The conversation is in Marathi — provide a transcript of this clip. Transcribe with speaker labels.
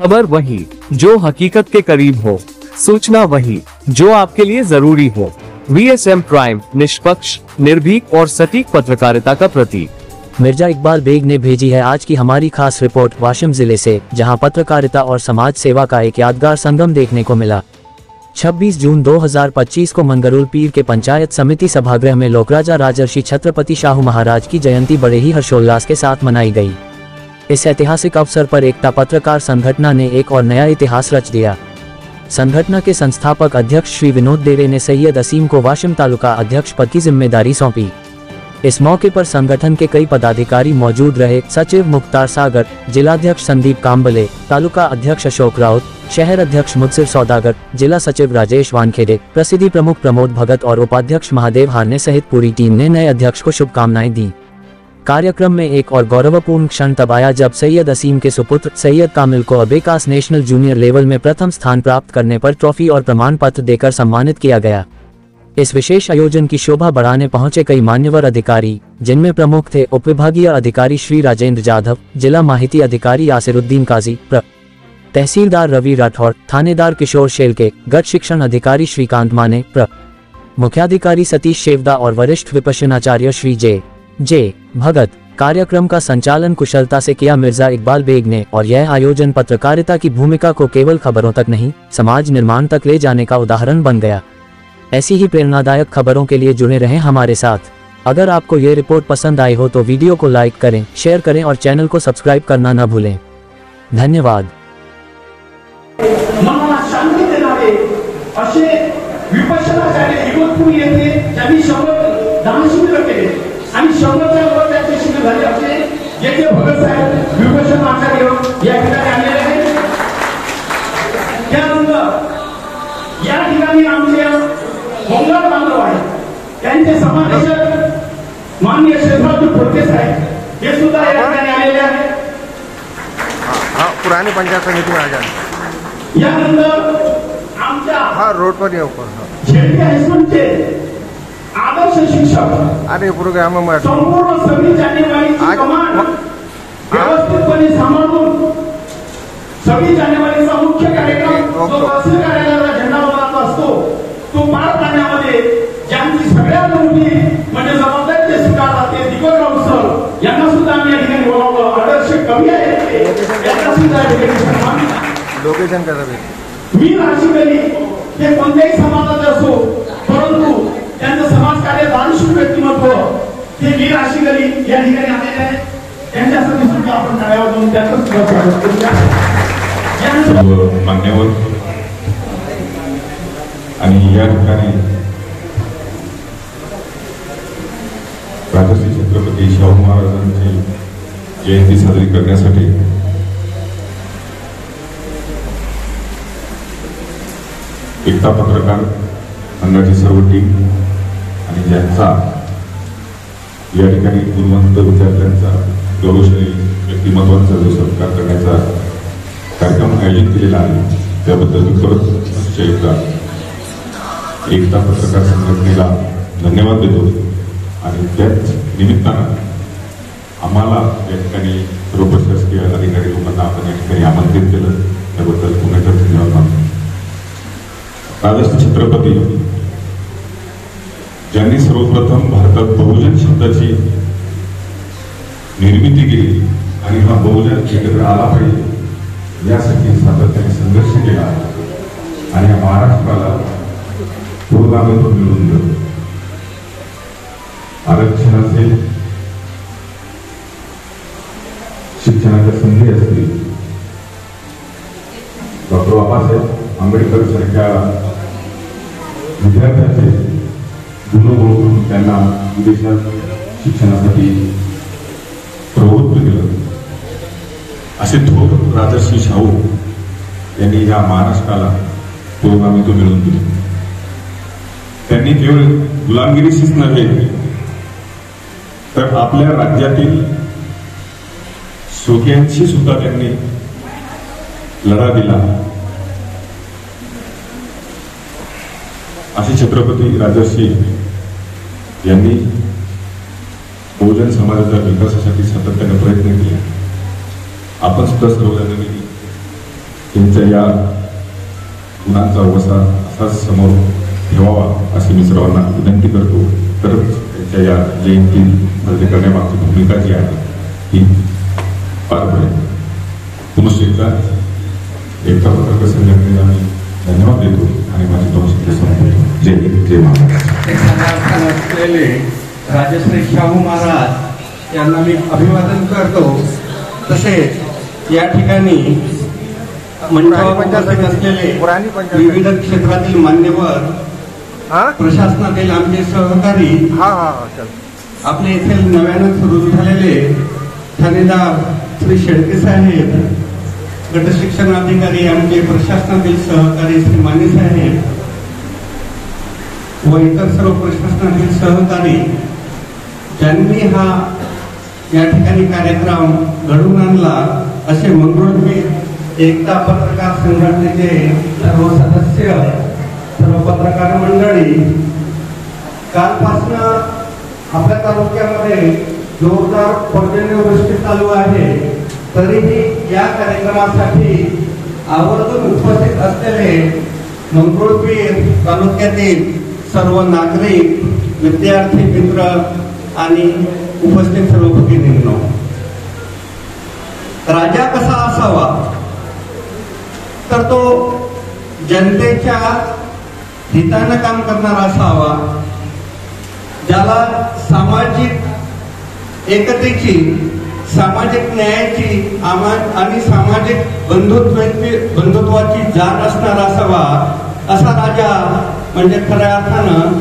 Speaker 1: खबर वही जो हकीकत के करीब हो, सूचना वही जो आपके लिए जरूरी हो। VSM प्राइम, निष्पक्ष, निर्भीक और सटीक पत्रकारिता का प्रतीक।
Speaker 2: मिर्जा इकबाल बेग ने भेजी है आज की हमारी खास रिपोर्ट वाशिम जिले से, जहां पत्रकारिता और समाज सेवा का एक यादगार संगम देखने को मिला। 26 जून 2025 को मंगरुल पीर के पंचायत समिति सभागृह में लोकराजा राजर्षि छत्रपति शाहू महाराज की जयंती बड़े ही हर्षोल्लास के साथ मनाई गई। इस ऐतिहासिक अवसर पर एकता पत्रकार संगठन ने एक और नया इतिहास रच दिया। संगठन के संस्थापक अध्यक्ष श्री विनोद देरे ने सैयद असीम को वाशिम तालुका अध्यक्ष पद की जिम्मेदारी सौंपी। इस मौके पर संगठन के कई पदाधिकारी मौजूद रहे। सचिव मुख्तार सागर, जिलाध्यक्ष संदीप काम्बले, तालुका अध्यक्ष अशोक राउत, शहर अध्यक्ष मुदसिर सौदागर, जिला सचिव राजेश वानखेड़े, प्रसिद्धि प्रमुख प्रमोद भगत और उपाध्यक्ष महादेव हारने सहित पूरी टीम ने नए अध्यक्ष को शुभकामनाएं दी। कार्यक्रम में एक और गौरवपूर्ण क्षण तब आया जब सैयद असीम के सुपुत्र सैयद कामिल को अबेकास नेशनल जूनियर लेवल में प्रथम स्थान प्राप्त करने पर ट्रॉफी और प्रमाण पत्र देकर सम्मानित किया गया। इस विशेष आयोजन की शोभा बढ़ाने पहुंचे कई मान्यवर अधिकारी, जिनमें प्रमुख थे उपविभागीय अधिकारी श्री राजेंद्र जाधव, जिला माहिती अधिकारी यासिरुद्दीन काजी, तहसीलदार रवि राठौड़, थानेदार किशोर शेलके, गत शिक्षण अधिकारी श्रीकांत माने, मुख्याधिकारी सतीश शेवदा और वरिष्ठ विपश्यनाचार्य श्री जे भगत। कार्यक्रम का संचालन कुशलता से किया मिर्जा इकबाल बेग ने, और यह आयोजन पत्रकारिता की भूमिका को केवल खबरों तक नहीं, समाज निर्माण तक ले जाने का उदाहरण बन गया। ऐसी ही प्रेरणादायक खबरों के लिए जुड़े रहें हमारे साथ। अगर आपको ये रिपोर्ट पसंद आई हो तो वीडियो को लाइक करें, शेयर करें और चैनल को सब्सक्राइब करना न भूलें। धन्यवाद।
Speaker 3: आणि शंभरच्या वर त्यांचे शिबिर झाले असे जे भगत साहेब विभूषण आचार्य या ठिकाणी आलेले आहेत। त्यानंतर या ठिकाणी आमचे मंगळ बांधव आहेत, त्यांचे समादेशक माननीय शेषराव फडके साहेब हे सुद्धा या ठिकाणी आलेले आहेत।
Speaker 4: पुराने पंचायत समिती आजाद
Speaker 3: यानंतर आमच्या
Speaker 4: रोड पर
Speaker 3: शेळके हायस्कूलचे आदर्श शिक्षक
Speaker 4: अरे प्रोग्राम
Speaker 3: संपूर्ण 26 जानेवारीची कमान व्यवस्थितपणे सांभाळून 26 जानेवारीचा मुख्य कार्यक्रम जो तहसील कार्यालयाला झेंडा वंदनाचा असतो तो पार पाडण्यामध्ये ज्यांची सगळ्यात मोठी म्हणजे जबाबदारी ते स्वीकारतात ते दिगोराव सर यांना सुद्धा आम्ही या ठिकाणी बोलावलं। आदर्श कवी आहेत त्यांना सुद्धा या ठिकाणी सन्मान।
Speaker 4: लोकेशन कसं
Speaker 3: मी राशीकरी हे कोणत्याही समाजाचे असो, परंतु त्यांचं समाजकार्य दानशूर व्यक्तिमत्व हे वीर आशिगरी या ठिकाणी आलेले आहे। त्यांच्यासाठी सुद्धा आपण टाळ्या वाजवून त्यांचं सुद्धा स्वागत करूया।
Speaker 5: मान्यवर आणि या ठिकाणी राजर्षी छत्रपती शाहू महाराजांची जयंती साजरी करण्यासाठी एकता पत्रकार संघाची सर्व टीम आणि ज्यांचा या ठिकाणी गुणवंत विद्यार्थ्यांचा गौरवशाली व्यक्तिमत्वांचा जो सत्कार करण्याचा कार्यक्रम आयोजित केलेला आहे त्याबद्दल मी परत एकता पत्रकार संघटनेला धन्यवाद देतो। आणि त्याच निमित्तानं आम्हाला या ठिकाणी सर्व प्रशासकीय अधिकारी लोकांना आपण या ठिकाणी आमंत्रित केलं त्याबद्दल पुन्हा एकदा धन्यवाद मानतो। राजर्षी छत्रपती ज्यांनी सर्वप्रथम भारतात बहुजन शब्दाची निर्मिती केली आणि हा बहुजन एकत्र आला पाहिजे यासाठी सातत्याने संघर्ष केला आणि या महाराष्ट्राला पुरोगामित्व मिळवून दिलं। आरक्षण असेल, शिक्षणाच्या संधी असतील, डॉक्टर बाबासाहेब आंबेडकर सारख्या विद्यार्थ्यांचे गुण ओळखून त्यांना विदेशात शिक्षणासाठी प्रवृत्त केलं। असे थोर राजर्षी शाहू यांनी या महाराष्ट्राला पुरोगामित्व मिळवून दिले। त्यांनी केवळ गुलामगिरीशीच नव्हे तर आपल्या राज्यातील शोक्यांशी सुद्धा त्यांनी लढा दिला। असे छत्रपती राजर्षी यांनी बहुजन समाजाच्या विकासासाठी सातत्याने प्रयत्न केले। आपण सुद्धा सर्वजणांनी त्यांच्या या गुणांचा वसा असाच समोर ठेवावा अशी मी सर्वांना विनंती करतो. तर त्यांच्या या जयंती साजरी करण्यामागची भूमिका जी आहे ही पार पडेल. पुनश्च एकदा पत्रकार संघटनेला मी धन्यवाद देतो आणि माझी 2 शब्द संपवतो. जय हिंद, जय महाराष्ट्र.
Speaker 3: असलेले राजश्री शाहू महाराज यांना मी अभिवादन करतो. तसेच या ठिकाणी मंचावर उपस्थित असलेले विविध क्षेत्रातील मान्यवर, प्रशासनातील आमचे सहकारी, आपले येथे नव्यानं सुरू झालेले ठाणेदार श्री शेळके साहेब, गट शिक्षण अधिकारी, आमचे प्रशासनातील सहकारी श्री माने साहेब व इतर सर्व प्रशासनातील सहकारी ज्यांनी हा या ठिकाणी कार्यक्रम घडवून आणला, असे मंगळूरपीर एकता पत्रकार संघटनेचे सर्व सदस्य, सर्व पत्रकार मंडळी, कालपासून आपल्या तालुक्यामध्ये जोरदार पर्जन्यवृष्टी चालू आहे. तरीही या कार्यक्रमासाठी आवर्जून उपस्थित असलेले मंगळूरपीर तालुक्यातील सर्व नागरिक, विद्यार्थी मित्र आणि उपस्थित सर्व भगिनींनो, राजा कसा असावा तर तो जनतेच्या हितानं काम करणारा असावा, ज्याला सामाजिक एकतेची, सामाजिक न्यायाची आणि सामाजिक बंधुत्वाची जाण असणारा असावा. असा राजा म्हणजे खऱ्या अर्थानं